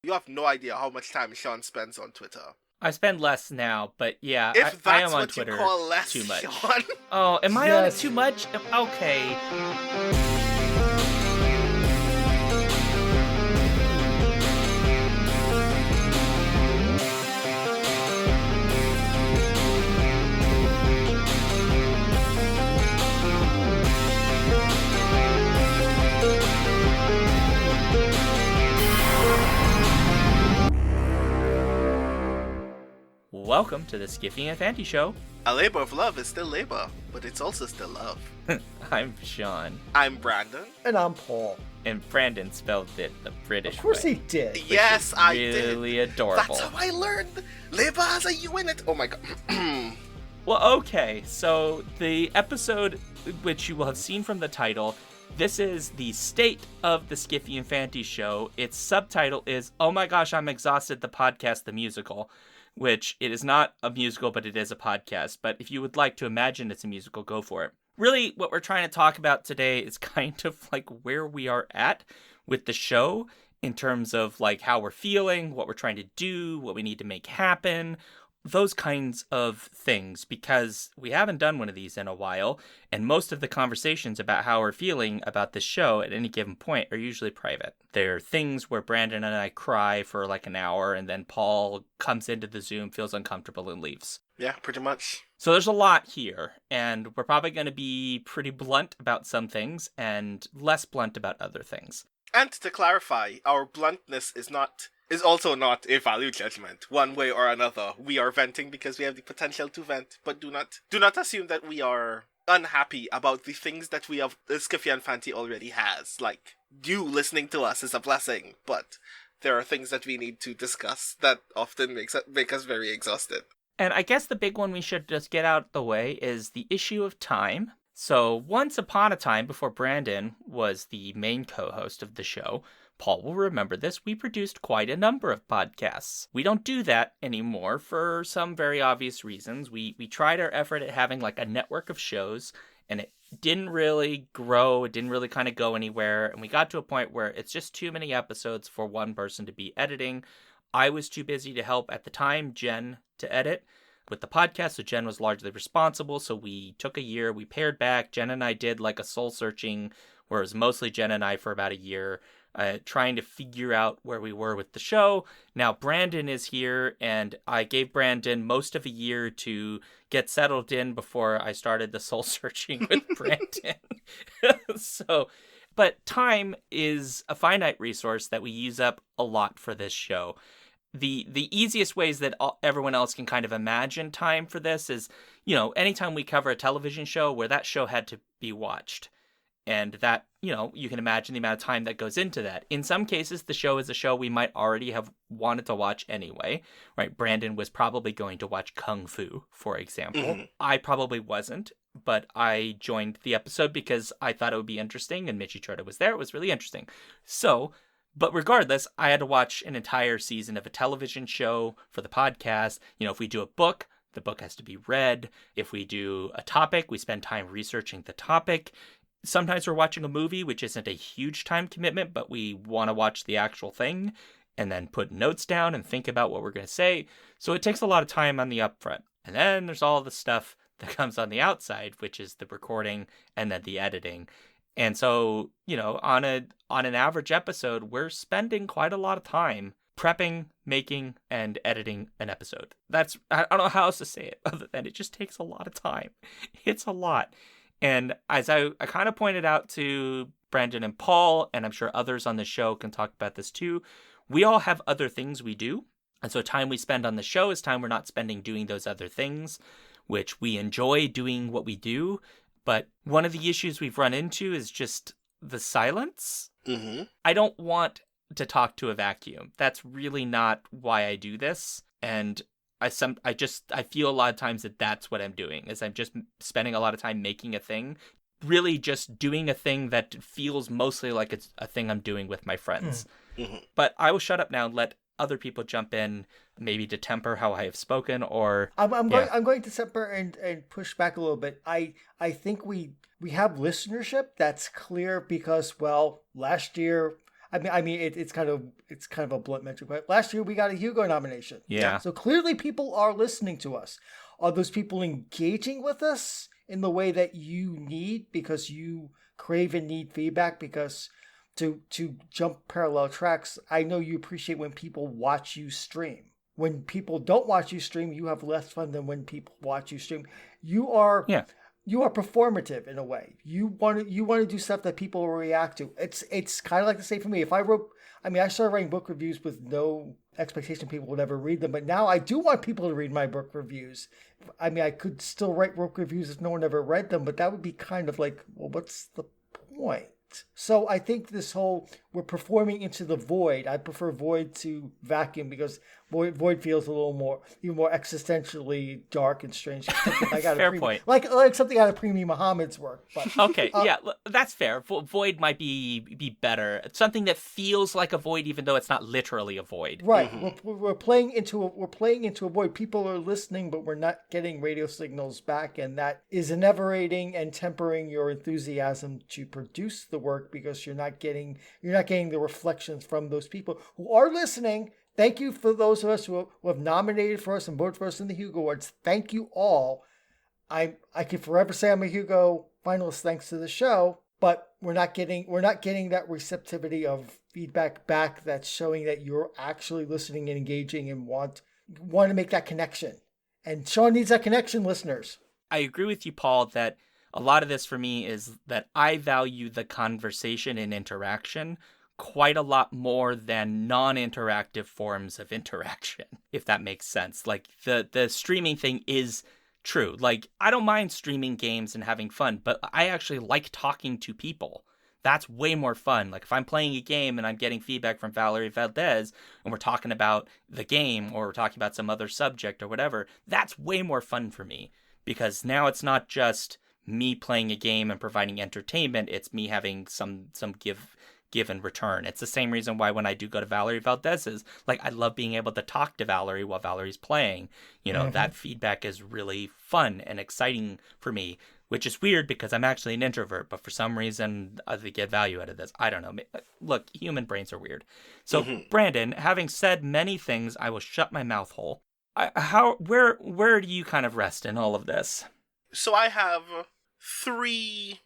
You have no idea how much time Sean spends on Twitter. I spend less now, but yeah, If I that's am on what Twitter you call less, too much. Sean. Oh, am I on it too much? Okay. Welcome to the Skiffy and Fanty Show. A labor of love is still labor, but it's also still love. I'm Sean. I'm Brandon. And I'm Paul. And Brandon spelled it the British way. Of course he did. Yes, I did. Really adorable. That's how I learned. Labor has a U in it. Oh my god. Well, okay, so the episode, which you will have seen from the title, this is the state of the Skiffy and Fanty Show. Its subtitle is, Oh My Gosh, I'm Exhausted, the Podcast, the Musical. Which it is not a musical, but it is a podcast. But if you would like to imagine it's a musical, go for it. Really, what we're trying to talk about today is kind of like where we are at with the show in terms of like how we're feeling, what we're trying to do, what we need to make happen, those kinds of things, because we haven't done one of these in a while, and most of the conversations about how we're feeling about this show at any given point are usually private. They're things where Brandon and I cry for like an hour, and then Paul comes into the Zoom, feels uncomfortable, and leaves. Yeah, pretty much. So there's a lot here, and we're probably going to be pretty blunt about some things, and less blunt about other things. And to clarify, our bluntness is also not a value judgment, one way or another. We are venting because we have the potential to vent, but do not assume that we are unhappy about the things that Skiffy and Fanty already has. Like, you listening to us is a blessing, but there are things that we need to discuss that often make us very exhausted. And I guess the big one we should just get out of the way is the issue of time. So once upon a time, before Brandon was the main co-host of the show, Paul will remember this, we produced quite a number of podcasts. We don't do that anymore for some very obvious reasons. We tried our effort at having like a network of shows, and it didn't really grow, it didn't really kind of go anywhere, and we got to a point where it's just too many episodes for one person to be editing. I was too busy to help at the time Jen to edit with the podcast, so Jen was largely responsible, so we took a year, we paired back, Jen and I did like a soul searching, where it was mostly Jen and I for about a year, trying to figure out where we were with the show. Now Brandon is here, and I gave Brandon most of a year to get settled in before I started the soul searching with Brandon. But time is a finite resource that we use up a lot for this show. The easiest ways that everyone else can kind of imagine time for this is, anytime we cover a television show where that show had to be watched. And that, you can imagine the amount of time that goes into that. In some cases, the show is a show we might already have wanted to watch anyway, right? Brandon was probably going to watch Kung Fu, for example. Mm-hmm. I probably wasn't, but I joined the episode because I thought it would be interesting, and Michi Chota was there. It was really interesting. But regardless, I had to watch an entire season of a television show for the podcast. If we do a book, the book has to be read. If we do a topic, we spend time researching the topic. Sometimes we're watching a movie, which isn't a huge time commitment, but we want to watch the actual thing and then put notes down and think about what we're going to say. So it takes a lot of time on the upfront. And then there's all the stuff that comes on the outside, which is the recording and then the editing. And so, on an average episode, we're spending quite a lot of time prepping, making, and editing an episode. I don't know how else to say it other than it just takes a lot of time. It's a lot. And as I kind of pointed out to Brandon and Paul, and I'm sure others on the show can talk about this too, we all have other things we do. And so time we spend on the show is time we're not spending doing those other things, which we enjoy doing what we do. But one of the issues we've run into is just the silence. Mm-hmm. I don't want to talk to a vacuum. That's really not why I do this. And I feel a lot of times that that's what I'm doing, is I'm just spending a lot of time making a thing, really just doing a thing that feels mostly like it's a thing I'm doing with my friends. Mm-hmm. But I will shut up now and let other people jump in, maybe to temper how I have spoken, or I'm going to temper and push back a little bit. I think we have listenership that's clear because, well, last year it's kind of a blunt metric, but last year we got a Hugo nomination. Yeah. So clearly people are listening to us. Are those people engaging with us in the way that you need, because you crave and need feedback? Because to jump parallel tracks, I know you appreciate when people watch you stream. When people don't watch you stream, you have less fun than when people watch you stream. You are performative in a way. You want to do stuff that people will react to. It's kind of like the same for me. I started writing book reviews with no expectation people would ever read them, but now I do want people to read my book reviews. I could still write book reviews if no one ever read them, but that would be kind of like, well, what's the point? So I think this whole, we're performing into the void. I prefer void to vacuum, because void feels a little even more existentially dark and strange. Fair point. Like something out of Premi Muhammad's work. But, okay, yeah, that's fair. Void might be better. Something that feels like a void, even though it's not literally a void. Right. Mm-hmm. We're playing into a void. People are listening, but we're not getting radio signals back, and that is enervating and tempering your enthusiasm to produce the work, because you're not getting the reflections from those people who are listening. Thank you for those of us who have nominated for us and voted for us in the Hugo Awards. Thank you all. I can forever say I'm a Hugo finalist thanks to the show, but we're not getting that receptivity of feedback back that's showing that you're actually listening and engaging and want to make that connection. And Sean needs that connection, listeners. I agree with you, Paul, that a lot of this for me is that I value the conversation and interaction quite a lot more than non-interactive forms of interaction, if that makes sense. Like, the streaming thing is true. Like, I don't mind streaming games and having fun, but I actually like talking to people. That's way more fun. Like, if I'm playing a game and I'm getting feedback from Valerie Valdez and we're talking about the game, or we're talking about some other subject or whatever, that's way more fun for me, because now it's not just me playing a game and providing entertainment, it's me having some give and return. It's the same reason why when I do go to Valerie Valdez's, like, I love being able to talk to Valerie while Valerie's playing. That feedback is really fun and exciting for me, which is weird because I'm actually an introvert, but for some reason they get value out of this. I don't know. Look, human brains are weird. So, Brandon, having said many things, I will shut my mouth hole. Where do you kind of rest in all of this? So I have three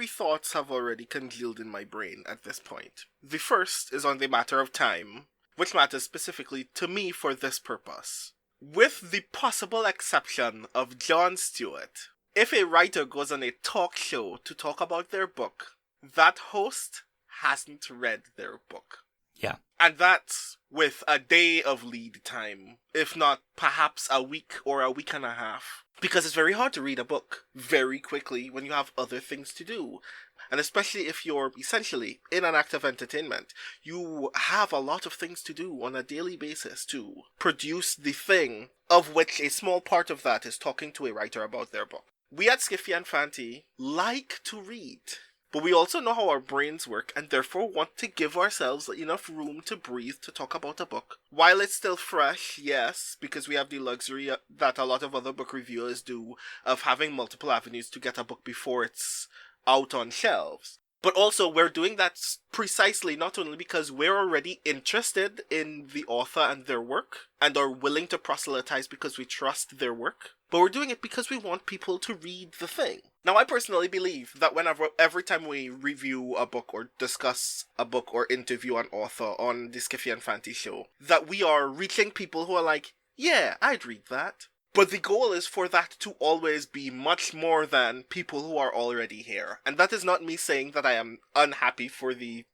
thoughts have already congealed in my brain at this point. The first is on the matter of time, which matters specifically to me for this purpose. With the possible exception of Jon Stewart, if a writer goes on a talk show to talk about their book, that host hasn't read their book. Yeah. And that's with a day of lead time, if not perhaps a week or a week and a half. Because it's very hard to read a book very quickly when you have other things to do. And especially if you're essentially in an act of entertainment, you have a lot of things to do on a daily basis to produce the thing, of which a small part of that is talking to a writer about their book. We at Skiffy and Fanty like to read, but we also know how our brains work and therefore want to give ourselves enough room to breathe to talk about a book. While it's still fresh, yes, because we have the luxury that a lot of other book reviewers do of having multiple avenues to get a book before it's out on shelves. But also, we're doing that precisely not only because we're already interested in the author and their work, and are willing to proselytize because we trust their work, but we're doing it because we want people to read the thing. Now, I personally believe that every time we review a book or discuss a book or interview an author on the Skiffy and Fanty show, that we are reaching people who are like, yeah, I'd read that. But the goal is for that to always be much more than people who are already here. And that is not me saying that I am unhappy for the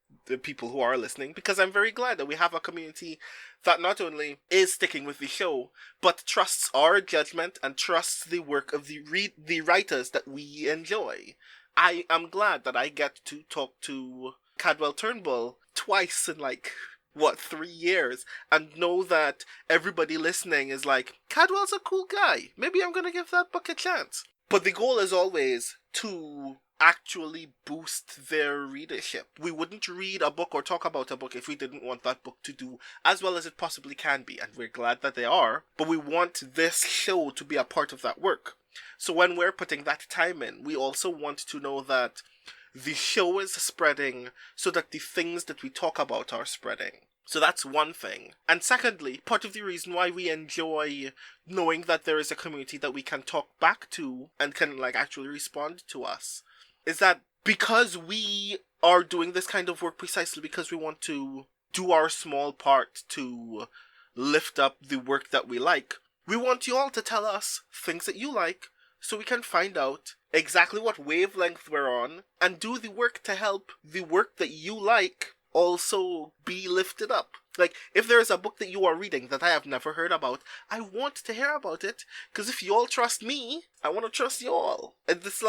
people who are listening, because I'm very glad that we have a community that not only is sticking with the show, but trusts our judgment and trusts the work of the writers that we enjoy. I am glad that I get to talk to Cadwell Turnbull twice in 3 years, and know that everybody listening is like, Cadwell's a cool guy. Maybe I'm gonna give that book a chance. But the goal is always to actually boost their readership. We wouldn't read a book or talk about a book if we didn't want that book to do as well as it possibly can be, and we're glad that they are, but we want this show to be a part of that work. So when we're putting that time in, we also want to know that the show is spreading so that the things that we talk about are spreading. So that's one thing. And secondly, part of the reason why we enjoy knowing that there is a community that we can talk back to and can actually respond to us is that because we are doing this kind of work precisely because we want to do our small part to lift up the work that we like, we want you all to tell us things that you like so we can find out exactly what wavelength we're on and do the work to help the work that you like also be lifted up. If there is a book that you are reading that I have never heard about, I want to hear about it, because if you all trust me, I want to trust you all. And this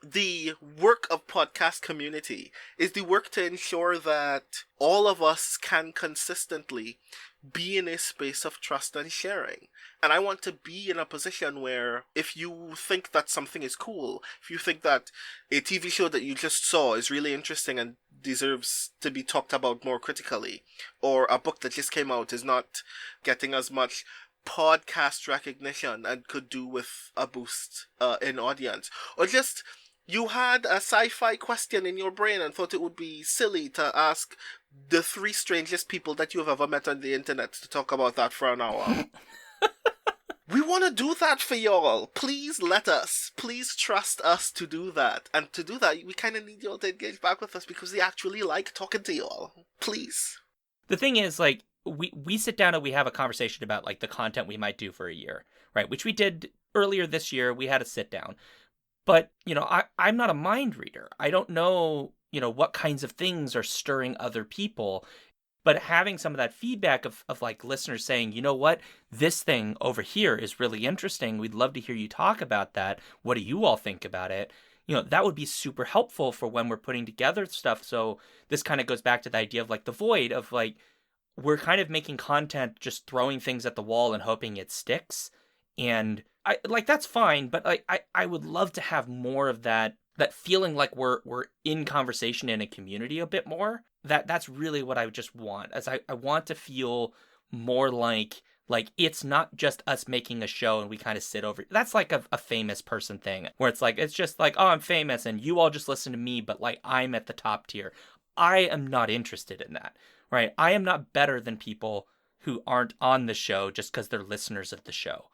the work of podcast community is the work to ensure that all of us can consistently be in a space of trust and sharing. And I want to be in a position where if you think that something is cool, if you think that a TV show that you just saw is really interesting and deserves to be talked about more critically, or a book that just came out is not getting as much podcast recognition and could do with a boost in audience, or just you had a sci-fi question in your brain and thought it would be silly to ask the 3 strangest people that you've ever met on the internet to talk about that for an hour. We want to do that for y'all. Please let us. Please trust us to do that. And to do that, we kind of need y'all to engage back with us because we actually like talking to y'all. Please. The thing is, we sit down and we have a conversation about, the content we might do for a year, right? Which we did earlier this year. We had a sit down. But, I'm not a mind reader. I don't know, what kinds of things are stirring other people. But having some of that feedback of listeners saying, you know what, this thing over here is really interesting. We'd love to hear you talk about that. What do you all think about it? That would be super helpful for when we're putting together stuff. So this kind of goes back to the idea of the void of we're kind of making content, just throwing things at the wall and hoping it sticks. And I that's fine. But I would love to have more of that feeling like we're in conversation in a community a bit more. That's really what I just want. As I want to feel more like it's not just us making a show and we kind of sit over. That's a famous person thing where it's just oh, I'm famous and you all just listen to me, but I'm at the top tier. I am not interested in that, right? I am not better than people who aren't on the show just because they're listeners of the show,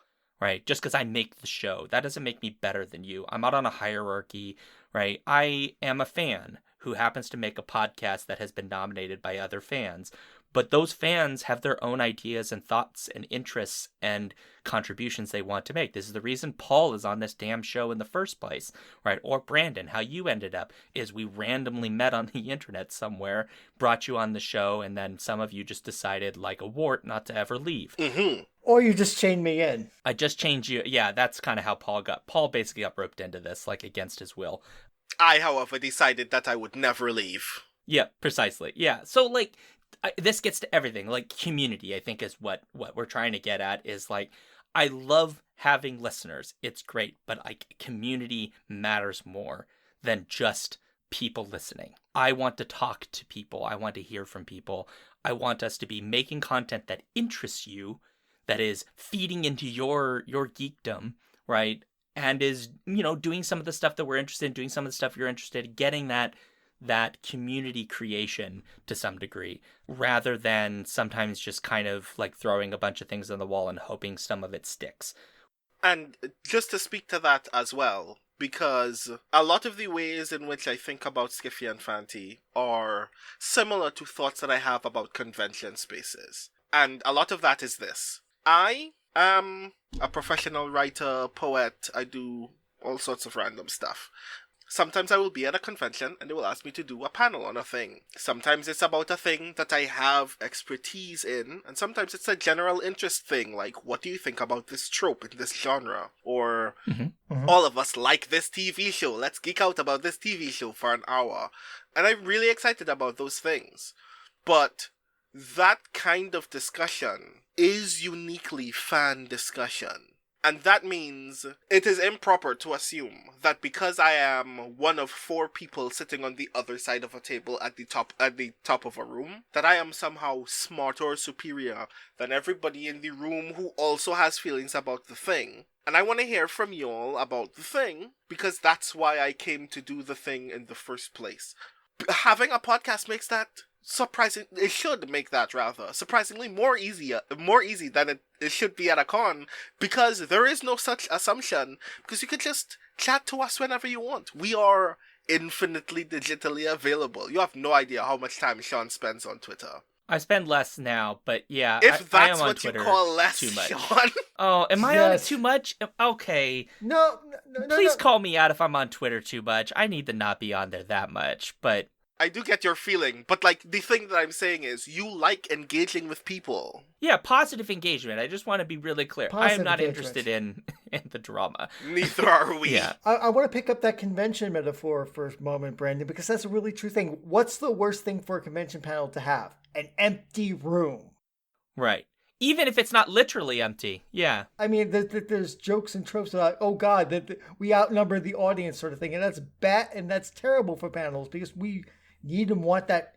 right? Just because I make the show. That doesn't make me better than you. I'm not on a hierarchy, right? I am a fan who happens to make a podcast that has been nominated by other fans. But those fans have their own ideas and thoughts and interests and contributions they want to make. This is the reason Paul is on this damn show in the first place, right? Or Brandon, how you ended up is we randomly met on the internet somewhere, brought you on the show, and then some of you just decided, like a wart, not to ever leave. Mm-hmm. Or you just chained me in. I just changed you. Yeah, that's kind of how Paul basically got roped into this, against his will. I, however, decided that I would never leave. Yeah, precisely. Yeah. So, this gets to everything. Community, I think, is what we're trying to get at is, I love having listeners. It's great. But, community matters more than just people listening. I want to talk to people. I want to hear from people. I want us to be making content that interests you, that is feeding into your geekdom, right? And is, doing some of the stuff that we're interested in, doing some of the stuff you're interested in, getting that community creation to some degree, rather than sometimes just kind of throwing a bunch of things on the wall and hoping some of it sticks. And just to speak to that as well, because a lot of the ways in which I think about Skiffy and Fanty are similar to thoughts that I have about convention spaces. And a lot of that is this. I am a professional writer, poet. I do all sorts of random stuff. Sometimes I will be at a convention and they will ask me to do a panel on a thing. Sometimes it's about a thing that I have expertise in, and sometimes it's a general interest thing, like, what do you think about this trope in this genre? Or, all of us like this TV show, let's geek out about this TV show for an hour. And I'm really excited about those things. But that kind of discussion is uniquely fan discussion. And that means it is improper to assume that because I am one of 4 people sitting on the other side of a table at the top of a room, that I am somehow smarter or superior than everybody in the room who also has feelings about the thing. And I want to hear from y'all about the thing, because that's why I came to do the thing in the first place. Having a podcast makes that it should make that rather surprisingly more easy than it should be at a con, because there is no such assumption, because you could just chat to us whenever you want. We are infinitely digitally available. You have no idea how much time Sean spends on Twitter. I spend less now, but yeah, if I that's am on what Twitter you call less, too much. Sean. Oh, am I on it too much? Okay. No. Please call me out if I'm on Twitter too much. I need to not be on there that much, but I do get your feeling, but like the thing that I'm saying is you like engaging with people. Yeah, positive engagement. I just want to be really clear. I am not interested in the drama. Neither are we. Yeah. I want to pick up that convention metaphor for a moment, Brandon, because that's a really true thing. What's the worst thing for a convention panel to have? An empty room. Right. Even if it's not literally empty. Yeah. I mean, there's jokes and tropes about, oh God, that we outnumber the audience sort of thing. And that's bad, and that's terrible for panels, because we need and want that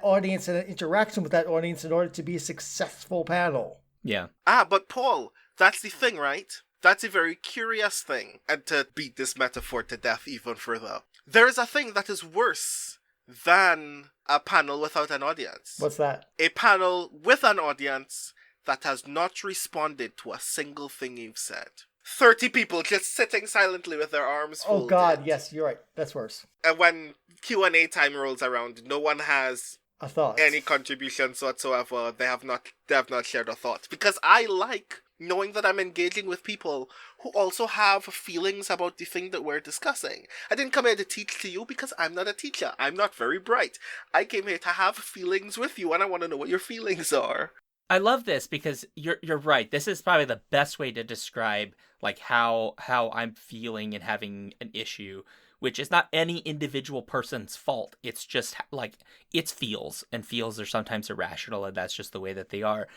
audience and an interaction with that audience in order to be a successful panel. Yeah. But Paul, that's the thing, right? That's a very curious thing. And to beat this metaphor to death even further, there is a thing that is worse than a panel without an audience. What's that? A panel with an audience that has not responded to a single thing you've said. 30 people just sitting silently with their arms folded. Oh God, yes, you're right. That's worse. And when Q&A time rolls around, no one has a thought, any contributions whatsoever. They have not shared a thought. Because I like knowing that I'm engaging with people who also have feelings about the thing that we're discussing. I didn't come here to teach to you because I'm not a teacher. I'm not very bright. I came here to have feelings with you, and I want to know what your feelings are. I love this because you're right. This is probably the best way to describe like how I'm feeling and having an issue, which is not any individual person's fault. It's just like it's feels, and feels are sometimes irrational, and that's just the way that they are.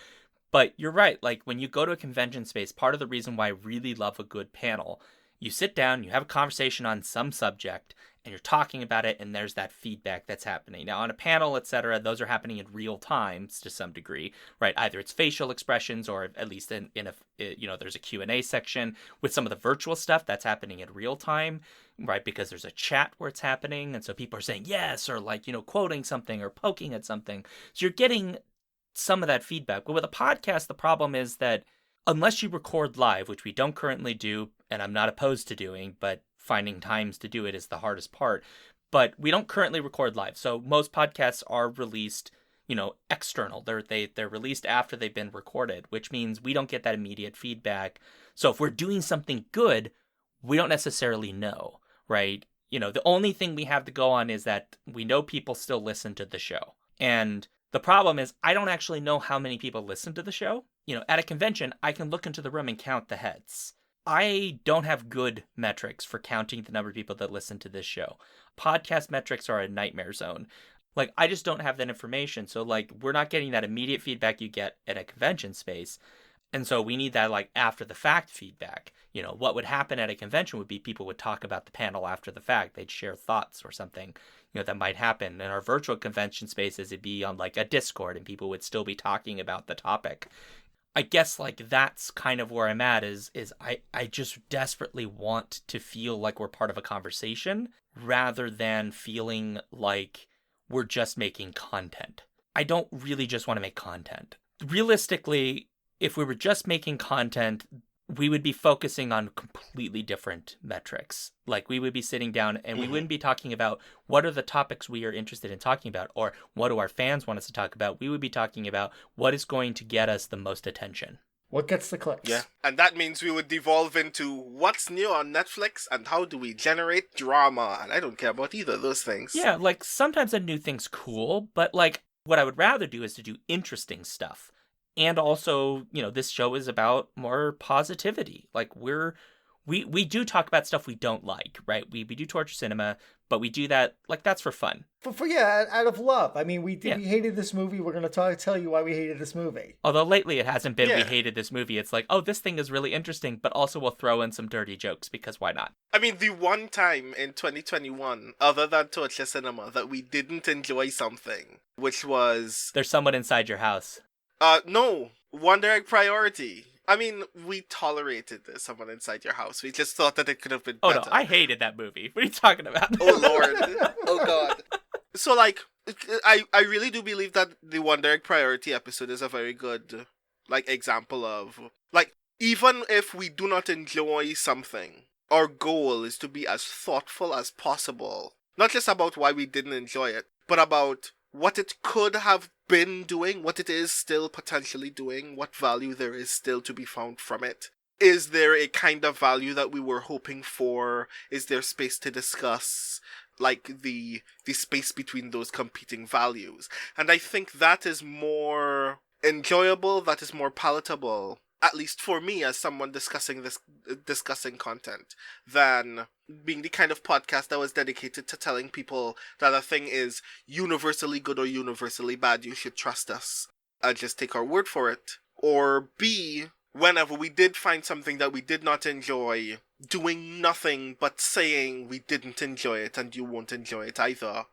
But you're right. Like when you go to a convention space, part of the reason why I really love a good panel, you sit down, you have a conversation on some subject, and you're talking about it, and there's that feedback that's happening. Now, on a panel, etc., those are happening in real time to some degree, right? Either it's facial expressions, or at least in a there's a Q&A section. With some of the virtual stuff, that's happening in real time, right? Because there's a chat where it's happening, and so people are saying yes, or like, quoting something or poking at something. So you're getting some of that feedback. But with a podcast, the problem is that unless you record live, which we don't currently do, and I'm not opposed to doing, but finding times to do it is the hardest part. But we don't currently record live. So most podcasts are released, external. They're released after they've been recorded, which means we don't get that immediate feedback. So if we're doing something good, we don't necessarily know, right? The only thing we have to go on is that we know people still listen to the show. And the problem is I don't actually know how many people listen to the show. At a convention, I can look into the room and count the heads. I don't have good metrics for counting the number of people that listen to this show. Podcast metrics are a nightmare zone. Like, I just don't have that information. So, like, we're not getting that immediate feedback you get at a convention space. And so we need that, like, after the fact feedback. What would happen at a convention would be people would talk about the panel after the fact. They'd share thoughts or something, that might happen. In our virtual convention spaces, it'd be on, like, a Discord, and people would still be talking about the topic. I guess like that's kind of where I'm at is I just desperately want to feel like we're part of a conversation rather than feeling like we're just making content. I don't really just want to make content. Realistically, if we were just making content, we would be focusing on completely different metrics. Like we would be sitting down and we wouldn't be talking about what are the topics we are interested in talking about or what do our fans want us to talk about. We would be talking about what is going to get us the most attention. What gets the clicks? Yeah, and that means we would devolve into what's new on Netflix and how do we generate drama. And I don't care about either of those things. Yeah, like sometimes a new thing's cool, but like what I would rather do is to do interesting stuff. And also, this show is about more positivity. Like we're we do talk about stuff we don't like, right? We do torture cinema, but we do that, like, that's for fun. Yeah, out of love. I mean, we Yeah. hated this movie. We're going to tell you why we hated this movie. Although lately it hasn't been we Yeah. hated this movie. It's like, oh, this thing is really interesting, but also we'll throw in some dirty jokes because why not? I mean, the one time in 2021, other than torture cinema, that we didn't enjoy something, which was... There's someone inside your house. No. One Direct Priority. I mean, we tolerated someone inside your house. We just thought that it could have been Oh, better. no, I hated that movie. What are you talking about? Oh, Lord. Oh, God. So, like, I really do believe that the One Direct Priority episode is a very good, like, example of, like, even if we do not enjoy something, our goal is to be as thoughtful as possible. Not just about why we didn't enjoy it, but about what it could have been doing, what it is still potentially doing, what value there is still to be found from it. Is there a kind of value that we were hoping for? Is there space to discuss, like, the space between those competing values? And I think that is more enjoyable, that is more palatable, at least for me as someone discussing content, than being the kind of podcast that was dedicated to telling people that a thing is universally good or universally bad, you should trust us and just take our word for it. Or B, whenever we did find something that we did not enjoy, doing nothing but saying we didn't enjoy it and you won't enjoy it either,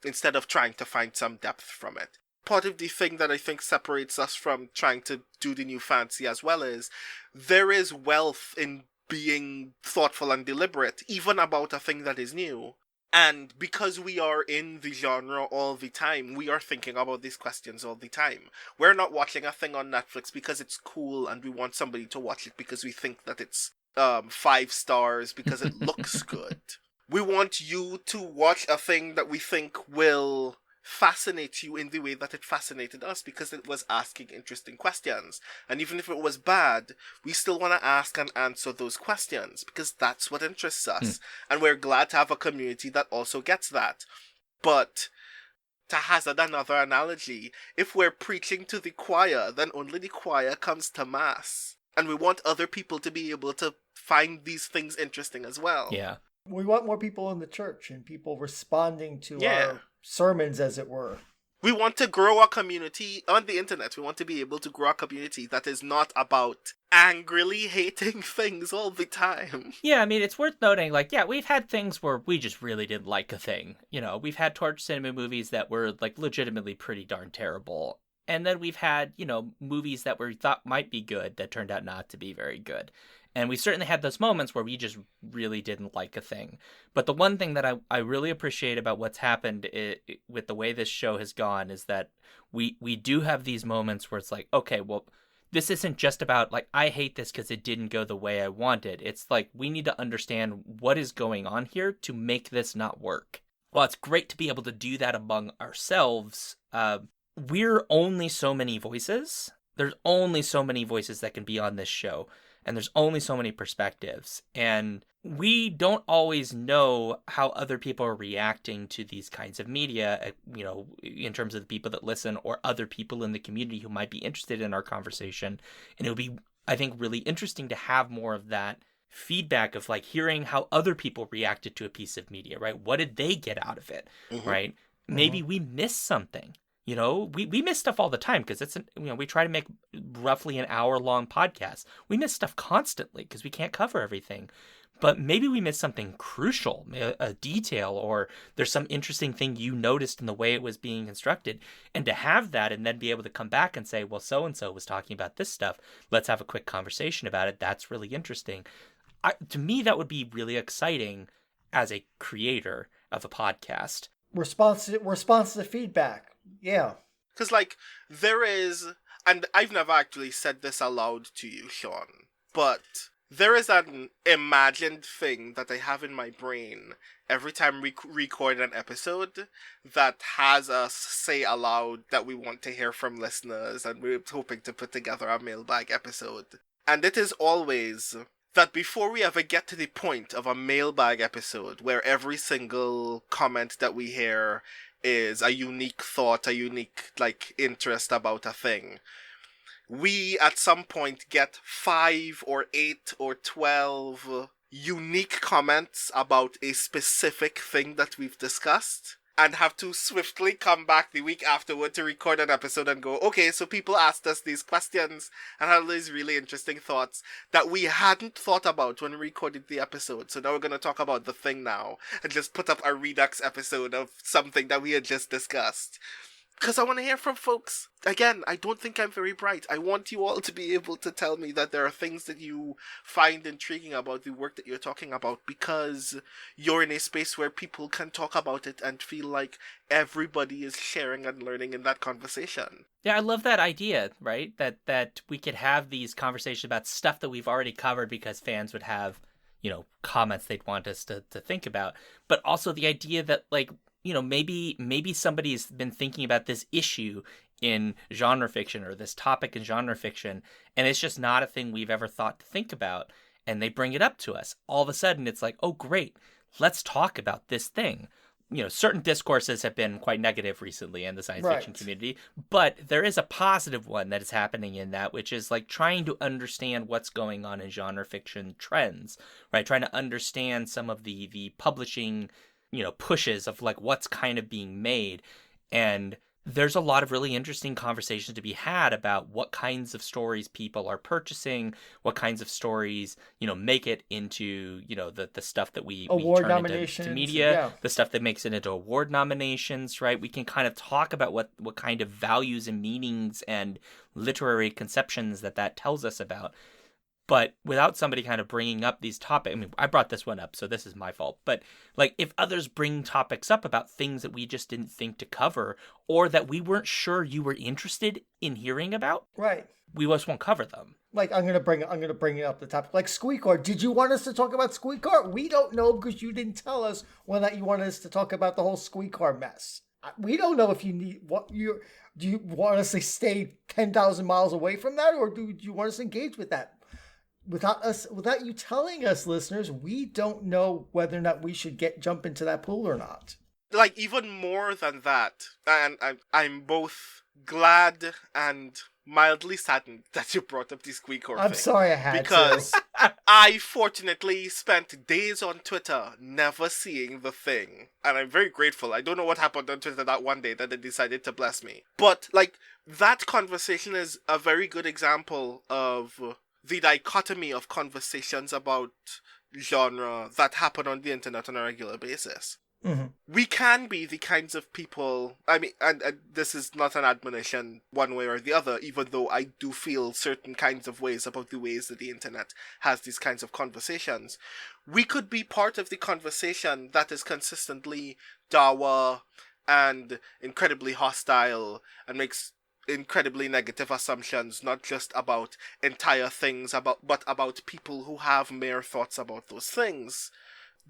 instead of trying to find some depth from it. Part of the thing that I think separates us from trying to do the new fancy as well is there is wealth in being thoughtful and deliberate, even about a thing that is new. And because we are in the genre all the time, we are thinking about these questions all the time. We're not watching a thing on Netflix because it's cool and we want somebody to watch it because we think that it's 5 stars because it looks good. We want you to watch a thing that we think will fascinate you in the way that it fascinated us because it was asking interesting questions. And even if it was bad, we still want to ask and answer those questions because that's what interests us. And we're glad to have a community that also gets that. But to hazard another analogy, if we're preaching to the choir, then only the choir comes to mass. And we want other people to be able to find these things interesting as well. Yeah. We want more people in the church and people responding to Yeah. our sermons, as it were. We want to grow a community on the internet. We want to be able to grow a community that is not about angrily hating things all the time. Yeah, I mean, it's worth noting, like, yeah, we've had things where we just really didn't like a thing. You know, we've had torture cinema movies that were, like, legitimately pretty darn terrible. And then we've had, you know, movies that we thought might be good that turned out not to be very good. And we certainly had those moments where we just really didn't like a thing. But the one thing that I really appreciate about what's happened with the way this show has gone is that we do have these moments where it's like, okay, well, this isn't just about, like, I hate this because it didn't go the way I wanted. It's like, we need to understand what is going on here to make this not work. Well, it's great to be able to do that among ourselves. We're only so many voices. There's only so many voices that can be on this show. And there's only so many perspectives. And we don't always know how other people are reacting to these kinds of media, you know, in terms of the people that listen or other people in the community who might be interested in our conversation. And it would be, I think, really interesting to have more of that feedback of, like, hearing how other people reacted to a piece of media, right? What did they get out of it, right? Maybe we missed something. You know, we miss stuff all the time because we try to make roughly an hour-long podcast. We miss stuff constantly because we can't cover everything. But maybe we missed something crucial, a detail, or there's some interesting thing you noticed in the way it was being constructed. And to have that and then be able to come back and say, well, so-and-so was talking about this stuff. Let's have a quick conversation about it. That's really interesting. To me, that would be really exciting as a creator of a podcast. Response to feedback. Yeah. Because, like, there is, and I've never actually said this aloud to you, Sean, but there is an imagined thing that I have in my brain every time we record an episode that has us say aloud that we want to hear from listeners and we're hoping to put together a mailbag episode. And it is always that before we ever get to the point of a mailbag episode where every single comment that we hear is a unique thought, a unique, like, interest about a thing, we at some point get 5 or 8 or 12 unique comments about a specific thing that we've discussed and have to swiftly come back the week afterward to record an episode and go, okay, so people asked us these questions and had these really interesting thoughts that we hadn't thought about when we recorded the episode. So now we're going to talk about the thing now and just put up a Redux episode of something that we had just discussed. Because I want to hear from folks. Again, I don't think I'm very bright. I want you all to be able to tell me that there are things that you find intriguing about the work that you're talking about, because you're in a space where people can talk about it and feel like everybody is sharing and learning in that conversation. Yeah, I love that idea, right? That we could have these conversations about stuff that we've already covered because fans would have, comments they'd want us to think about. But also the idea that, like, maybe somebody's been thinking about this issue in genre fiction or this topic in genre fiction, and it's just not a thing we've ever thought to think about, and they bring it up to us. All of a sudden, it's like, oh, great, let's talk about this thing. Certain discourses have been quite negative recently in the science fiction community, but there is a positive one that is happening in that, which is like trying to understand what's going on in genre fiction trends, right? Trying to understand some of the publishing pushes of like what's kind of being made. And there's a lot of really interesting conversations to be had about what kinds of stories people are purchasing, what kinds of stories, make it into, the stuff that we turn into media, the stuff that makes it into award nominations, right? We can kind of talk about what kind of values and meanings and literary conceptions that tells us about. But without somebody kind of bringing up these topics, I mean, I brought this one up, so this is my fault. But like, if others bring topics up about things that we just didn't think to cover, or that we weren't sure you were interested in hearing about, right, we just won't cover them. Like, I'm gonna bring it up the topic. Like Squeak Art. Did you want us to talk about Squeak Art? We don't know because you didn't tell us whether or not you wanted us to talk about the whole Squeak Art mess. We don't know if you need do you want us to stay 10,000 miles away from that, or do you want us to engage with that? Without you telling us, listeners, we don't know whether or not we should jump into that pool or not. Like, even more than that, and I'm both glad and mildly saddened that you brought up the Squeak Art thing. I'm sorry I had because to. I fortunately spent days on Twitter never seeing the thing. And I'm very grateful. I don't know what happened on Twitter that one day that they decided to bless me. But, like, that conversation is a very good example of the dichotomy of conversations about genre that happen on the internet on a regular basis. Mm-hmm. We can be the kinds of people, I mean, and this is not an admonition one way or the other, even though I do feel certain kinds of ways about the ways that the internet has these kinds of conversations. We could be part of the conversation that is consistently dour and incredibly hostile and makes incredibly negative assumptions, not just about entire things, but about people who have mere thoughts about those things,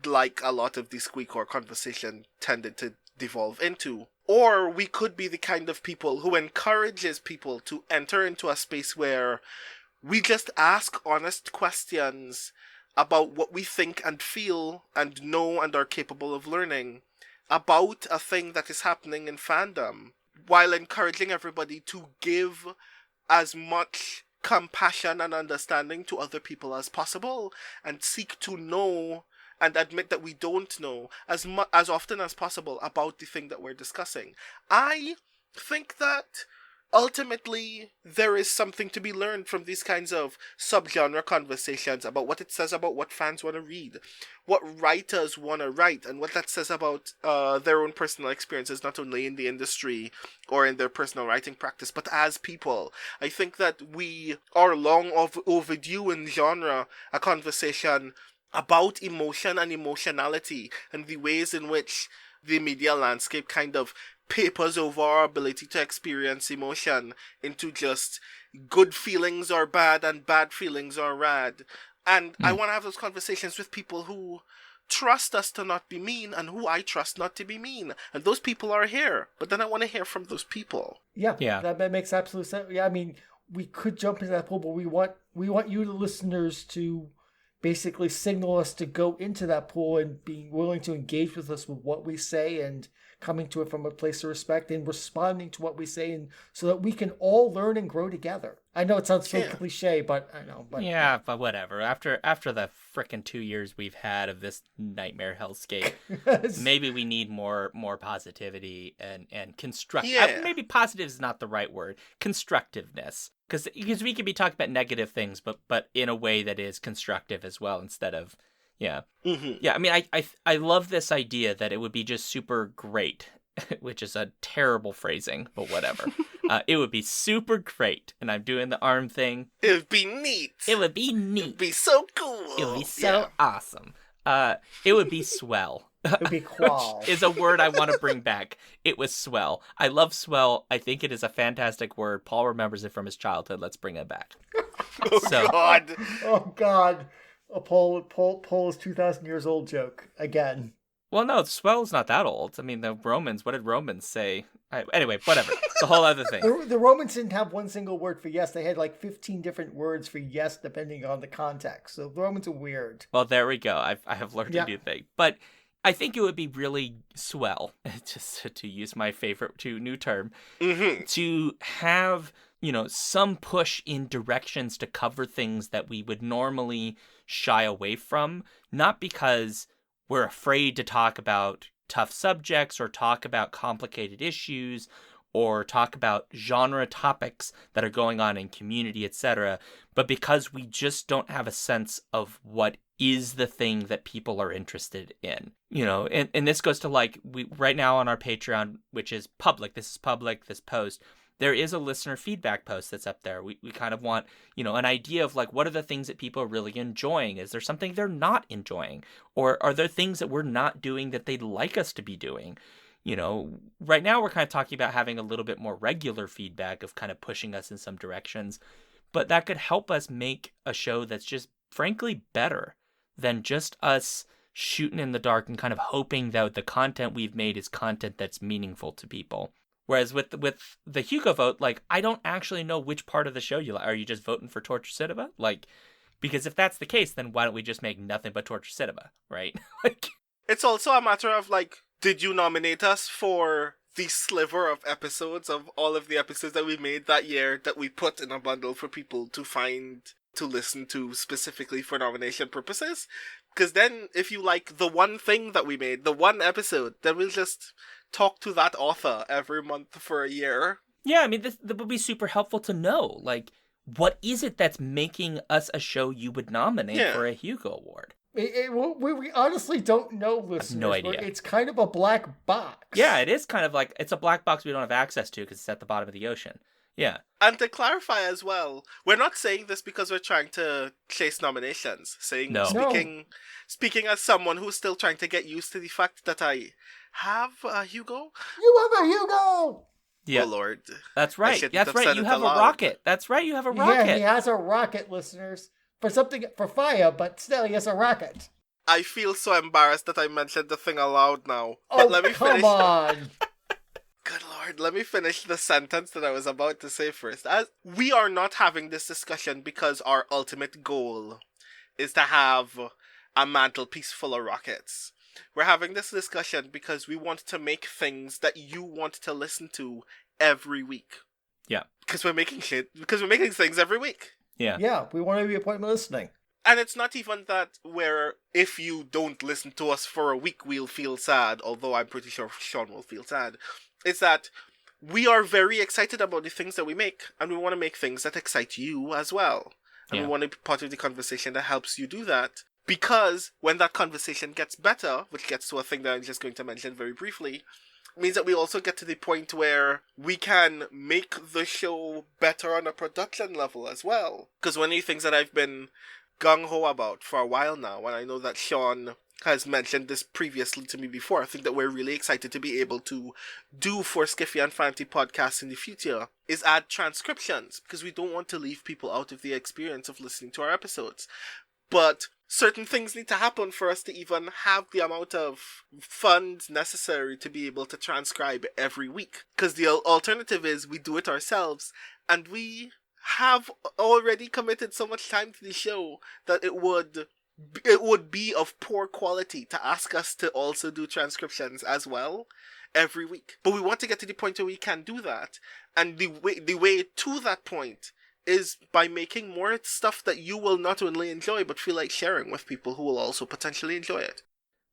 like a lot of the Squeakcore conversation tended to devolve into. Or we could be the kind of people who encourages people to enter into a space where we just ask honest questions about what we think and feel and know and are capable of learning about a thing that is happening in fandom, while encouraging everybody to give as much compassion and understanding to other people as possible, and seek to know and admit that we don't know as often as possible about the thing that we're discussing. I think that ultimately there is something to be learned from these kinds of subgenre conversations about what it says about what fans want to read, what writers want to write, and what that says about their own personal experiences, not only in the industry or in their personal writing practice, but as people. I think that we are long overdue in genre a conversation about emotion and emotionality and the ways in which the media landscape kind of papers over our ability to experience emotion into just good feelings are bad and bad feelings are rad. And I want to have those conversations with people who trust us to not be mean and who I trust not to be mean. And those people are here. But then I want to hear from those people. Yeah. That makes absolute sense. Yeah, I mean, we could jump into that pool, but we want you, the listeners, to basically signal us to go into that pool and being willing to engage with us with what we say and coming to it from a place of respect and responding to what we say, and so that we can all learn and grow together. I know it sounds so Yeah. cliche, but I know. But Yeah, but whatever. After the frickin' 2 years we've had of this nightmare hellscape, maybe we need more positivity and construct. Yeah. Maybe positive is not the right word. Constructiveness, because we could be talking about negative things, but in a way that is constructive as well, instead of yeah. Yeah, I mean, I love this idea that it would be just super great, which is a terrible phrasing, but whatever. It would be super great, and I'm doing the arm thing. It would be neat. It would be neat. It would be so cool. It would be so awesome. It would be swell. it would be qual. Is a word I want to bring back. It was swell. I love swell. I think it is a fantastic word. Paul remembers it from his childhood. Let's bring it back. Oh, God. Oh, God. A Paul's 2,000 years old joke again. Well, no, swell is not that old. I mean, the Romans, what did Romans say? Anyway, whatever. It's a whole other thing. The Romans didn't have one single word for yes. They had like 15 different words for yes, depending on the context. So the Romans are weird. Well, there we go. I have learned a new thing. But I think it would be really swell, just to use my favorite new term, to have, some push in directions to cover things that we would normally shy away from, not because we're afraid to talk about tough subjects or talk about complicated issues or talk about genre topics that are going on in community, etc., but because we just don't have a sense of what is the thing that people are interested in. And this goes to we right now on our Patreon, which is public. This is public, this post. There is a listener feedback post that's up there. We kind of want, an idea of what are the things that people are really enjoying? Is there something they're not enjoying? Or are there things that we're not doing that they'd like us to be doing? Right now we're kind of talking about having a little bit more regular feedback of kind of pushing us in some directions. But that could help us make a show that's just frankly better than just us shooting in the dark and kind of hoping that the content we've made is content that's meaningful to people. Whereas with the Hugo vote, I don't actually know which part of the show you like. Are you just voting for Torture Cinema? Because if that's the case, then why don't we just make nothing but Torture Cinema, right? It's also a matter of, did you nominate us for the sliver of episodes of all of the episodes that we made that year that we put in a bundle for people to find, to listen to specifically for nomination purposes? Because then, if you like the one thing that we made, the one episode, then we'll just talk to that author every month for a year. Yeah, I mean, that would be super helpful to know. What is it that's making us a show you would nominate for a Hugo Award? We honestly don't know, listeners. No idea. It's kind of a black box. Yeah, it is kind of it's a black box we don't have access to because it's at the bottom of the ocean. Yeah. And to clarify as well, we're not saying this because we're trying to chase nominations. Speaking as someone who's still trying to get used to the fact that I have a Hugo. You have a Hugo! Yeah. Oh, Lord. That's right. That's right. You have a rocket. That's right. You have a rocket. Yeah, he has a rocket, listeners. For fire, but still, he has a rocket. I feel so embarrassed that I mentioned the thing aloud now. Oh, but let me come finish. on. Good Lord, let me finish the sentence that I was about to say first. As we are not having this discussion because our ultimate goal is to have a mantelpiece full of rockets. We're having this discussion because we want to make things that you want to listen to every week. Yeah. Because we're making things every week. Yeah. Yeah, we want to be appointment listening. And it's not even that where if you don't listen to us for a week, we'll feel sad, although I'm pretty sure Sean will feel sad. It's that we are very excited about the things that we make, and we want to make things that excite you as well. And we want to be part of the conversation that helps you do that. Because when that conversation gets better, which gets to a thing that I'm just going to mention very briefly, means that we also get to the point where we can make the show better on a production level as well. Because one of the things that I've been gung-ho about for a while now, and I know that Sean has mentioned this previously to me before, I think that we're really excited to be able to do for Skiffy and Fanty podcasts in the future, is add transcriptions, because we don't want to leave people out of the experience of listening to our episodes. But certain things need to happen for us to even have the amount of funds necessary to be able to transcribe every week. Because the alternative is we do it ourselves, and we have already committed so much time to the show that it would be of poor quality to ask us to also do transcriptions as well every week. But we want to get to the point where we can do that. And the way to that point is by making more stuff that you will not only enjoy, but feel like sharing with people who will also potentially enjoy it.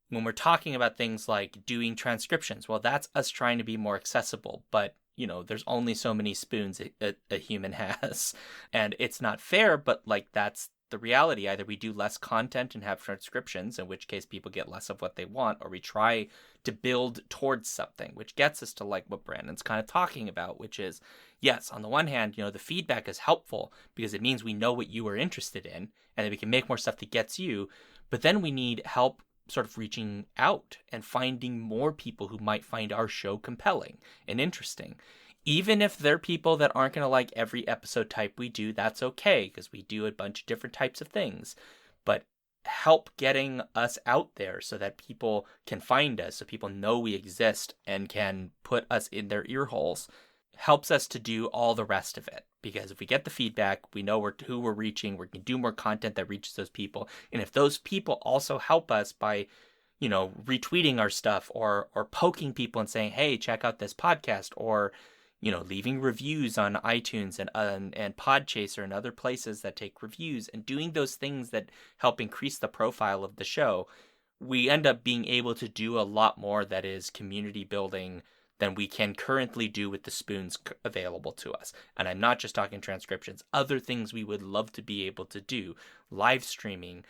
When we're talking about things like doing transcriptions, well, that's us trying to be more accessible, but there's only so many spoons a human has, and it's not fair, but like that's the reality. Either we do less content and have transcriptions, in which case people get less of what they want, or we try to build towards something, which gets us to like what Brandon's kind of talking about, which is, yes, on the one hand, the feedback is helpful because it means we know what you are interested in, and that we can make more stuff that gets you, but then we need help sort of reaching out and finding more people who might find our show compelling and interesting. Even if they're people that aren't going to like every episode type we do, that's okay, because we do a bunch of different types of things. But help getting us out there so that people can find us, so people know we exist and can put us in their ear holes, helps us to do all the rest of it. Because if we get the feedback, we know who we're reaching, we can do more content that reaches those people. And if those people also help us by, retweeting our stuff or poking people and saying, hey, check out this podcast, or, leaving reviews on iTunes and Podchaser and other places that take reviews, and doing those things that help increase the profile of the show, we end up being able to do a lot more that is community building than we can currently do with the spoons available to us. And I'm not just talking transcriptions, other things we would love to be able to do. Live streaming,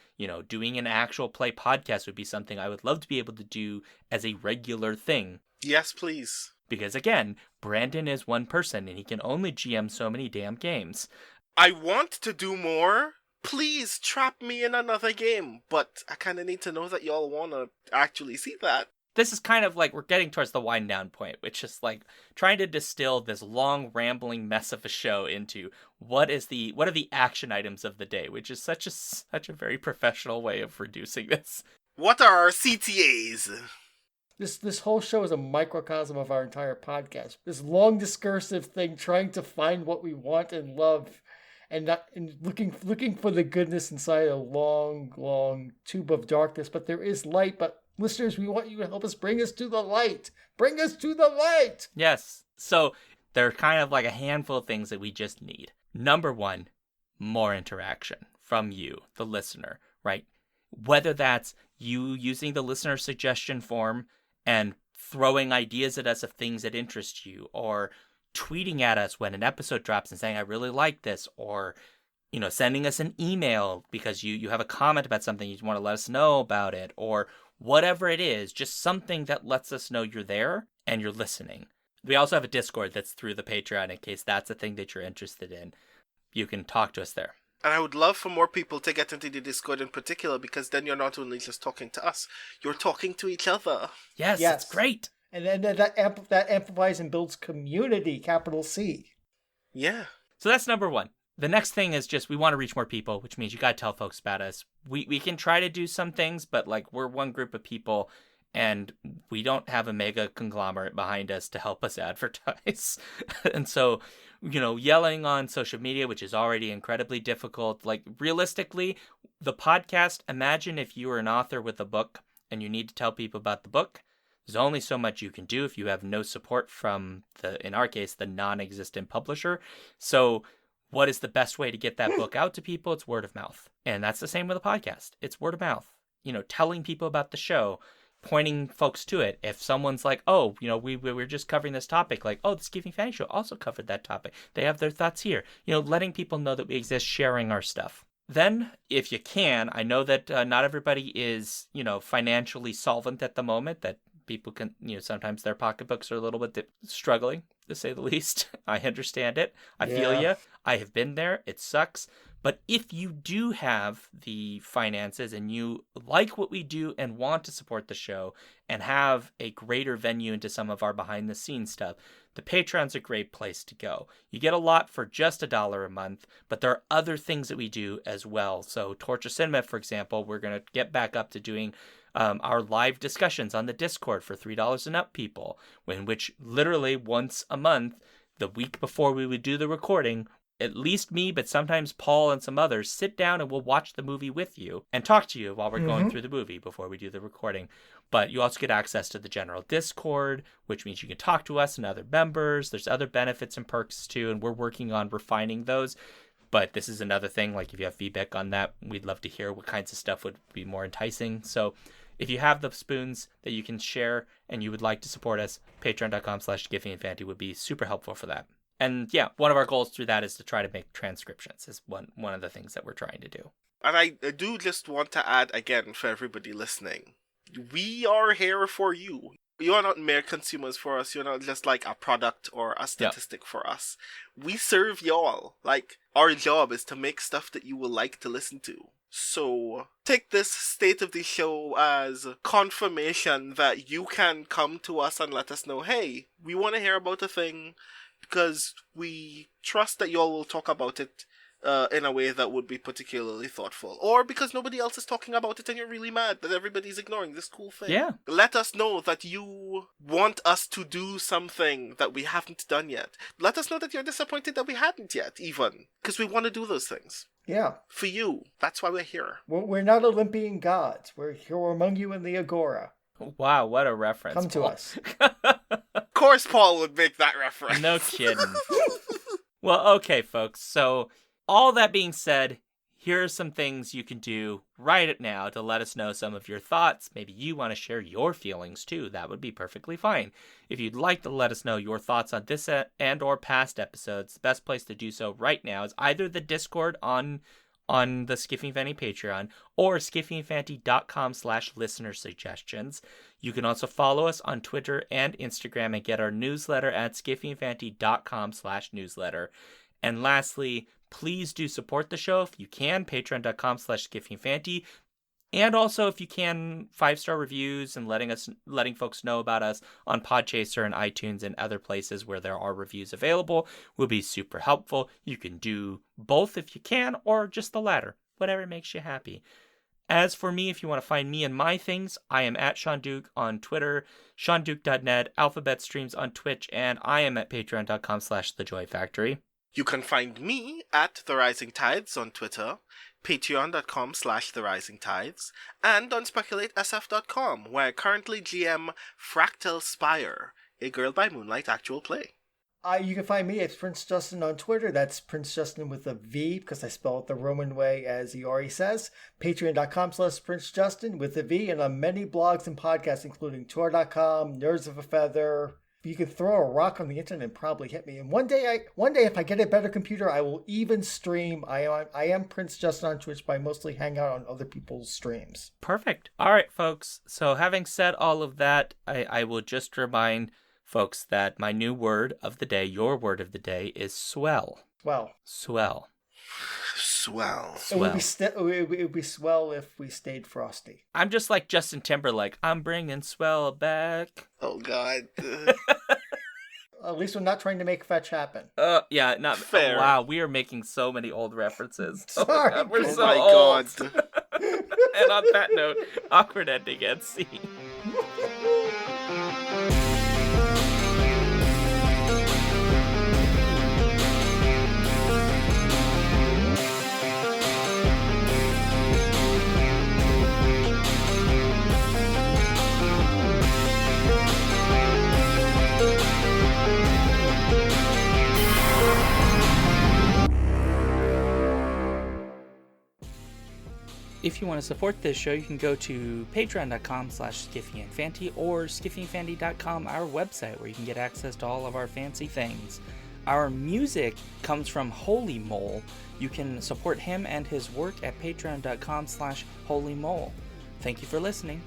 doing an actual play podcast would be something I would love to be able to do as a regular thing. Yes, please. Because again, Brandon is one person and he can only GM so many damn games. I want to do more. Please trap me in another game. But I kind of need to know that y'all want to actually see that. This is kind of like we're getting towards the wind down point, which is like trying to distill this long rambling mess of a show into what are the action items of the day, which is such a very professional way of reducing this. What are our CTAs? This whole show is a microcosm of our entire podcast. This long discursive thing, trying to find what we want and love, and looking for the goodness inside a long tube of darkness. But there is light. But listeners, we want you to help us bring us to the light. Bring us to the light. Yes. So there are kind of like a handful of things that we just need. Number one, more interaction from you, the listener, right? Whether that's you using the listener suggestion form and throwing ideas at us of things that interest you, or tweeting at us when an episode drops and saying, I really like this, or, sending us an email because you have a comment about something, you want to let us know about it, or whatever it is, just something that lets us know you're there and you're listening. We also have a Discord that's through the Patreon in case that's a thing that you're interested in. You can talk to us there. And I would love for more people to get into the Discord in particular, because then you're not only just talking to us, you're talking to each other. Yes. It's great. And then that amplifies and builds community, capital C. Yeah. So that's number one. The next thing is just we want to reach more people, which means you got to tell folks about us. We can try to do some things, but like we're one group of people and we don't have a mega conglomerate behind us to help us advertise. And so, yelling on social media, which is already incredibly difficult. Like realistically, the podcast, imagine if you were an author with a book and you need to tell people about the book. There's only so much you can do if you have no support from in our case, the non-existent publisher. So what is the best way to get that book out to people? It's word of mouth. And that's the same with a podcast. It's word of mouth. Telling people about the show, pointing folks to it. If someone's like, oh, we were just covering this topic, like, oh, the Skiffy and Fanty show also covered that topic. They have their thoughts here. Letting people know that we exist, sharing our stuff. Then, if you can, I know that not everybody is, financially solvent at the moment, that people can, sometimes their pocketbooks are a little bit struggling, to say the least. I understand it. I feel you. I have been there. It sucks. But if you do have the finances and you like what we do and want to support the show and have a greater venue into some of our behind the scenes stuff, the Patreon's a great place to go. You get a lot for just $1 a month, but there are other things that we do as well. So Torture Cinema, for example, we're going to get back up to doing our live discussions on the Discord for $3 and up people, in which literally once a month, the week before we would do the recording, at least me, but sometimes Paul and some others, sit down and we'll watch the movie with you and talk to you while we're going through the movie before we do the recording. But you also get access to the general Discord, which means you can talk to us and other members. There's other benefits and perks too, and we're working on refining those. But this is another thing, like if you have feedback on that, we'd love to hear what kinds of stuff would be more enticing. So if you have the spoons that you can share and you would like to support us, patreon.com/Skiffy and Fanty would be super helpful for that. And yeah, one of our goals through that is to try to make transcriptions, is one of the things that we're trying to do. And I do just want to add again for everybody listening, we are here for you. You are not mere consumers for us. You're not just like a product or a statistic for us. We serve y'all. Like, our job is to make stuff that you will like to listen to. So, take this state of the show as confirmation that you can come to us and let us know, hey, we want to hear about a thing, because we trust that y'all will talk about it in a way that would be particularly thoughtful. Or because nobody else is talking about it and you're really mad that everybody's ignoring this cool thing. Yeah. Let us know that you want us to do something that we haven't done yet. Let us know that you're disappointed that we hadn't yet, even. Because we want to do those things. Yeah. For you. That's why we're here. We're not Olympian gods. We're here among you in the Agora. Wow, what a reference. Come to Paul. us. Of course Paul would make that reference. No kidding. Well, okay, folks. So, all that being said, here are some things you can do right now to let us know some of your thoughts. Maybe you want to share your feelings too. That would be perfectly fine. If you'd like to let us know your thoughts on this and or past episodes, the best place to do so right now is either the Discord on the Skiffy and Fanty Patreon or skiffyandfanty.com/listener suggestions. You can also follow us on Twitter and Instagram and get our newsletter at skiffyandfanty.com/newsletter. And lastly, please do support the show if you can, patreon.com/skiffyandfanty. And also, if you can, 5-star reviews and letting folks know about us on Podchaser and iTunes and other places where there are reviews available will be super helpful. You can do both if you can, or just the latter, whatever makes you happy. As for me, if you want to find me and my things, I am at Sean Duke on Twitter, SeanDuke.net, Alphabet Streams on Twitch, and I am at patreon.com/TheJoyFactory. You can find me at The Rising Tides on Twitter, patreon.com/TheRisingTides, and on SpeculateSF.com, where I currently GM Fractal Spire, a Girl by Moonlight actual play. You can find me at Prince Justin on Twitter. That's Prince Justin with a V, because I spell it the Roman way, as he already says. Patreon.com/Prince Justin with a V, and on many blogs and podcasts, including Tour.com, Nerds of a Feather. You can throw a rock on the internet and probably hit me. And one day, if I get a better computer, I will even stream. I am Prince Justin on Twitch, but I mostly hang out on other people's streams. Perfect. All right, folks. So having said all of that, I will just remind folks that my new word of the day, your word of the day, is swell. Well. Swell. Swell. It would be swell if we stayed frosty. I'm just like Justin Timberlake. I'm bringing swell back. Oh, God. At least we're not trying to make fetch happen. Yeah, not fair. Oh, wow, we are making so many old references. Sorry. Oh, God, we're so my old. God. And on that note, awkward ending and scene. If you want to support this show, you can go to patreon.com/skiffyandfanty or skiffyandfanty.com, our website, where you can get access to all of our fancy things. Our music comes from Holy Mole. You can support him and his work at patreon.com/holymole. Thank you for listening.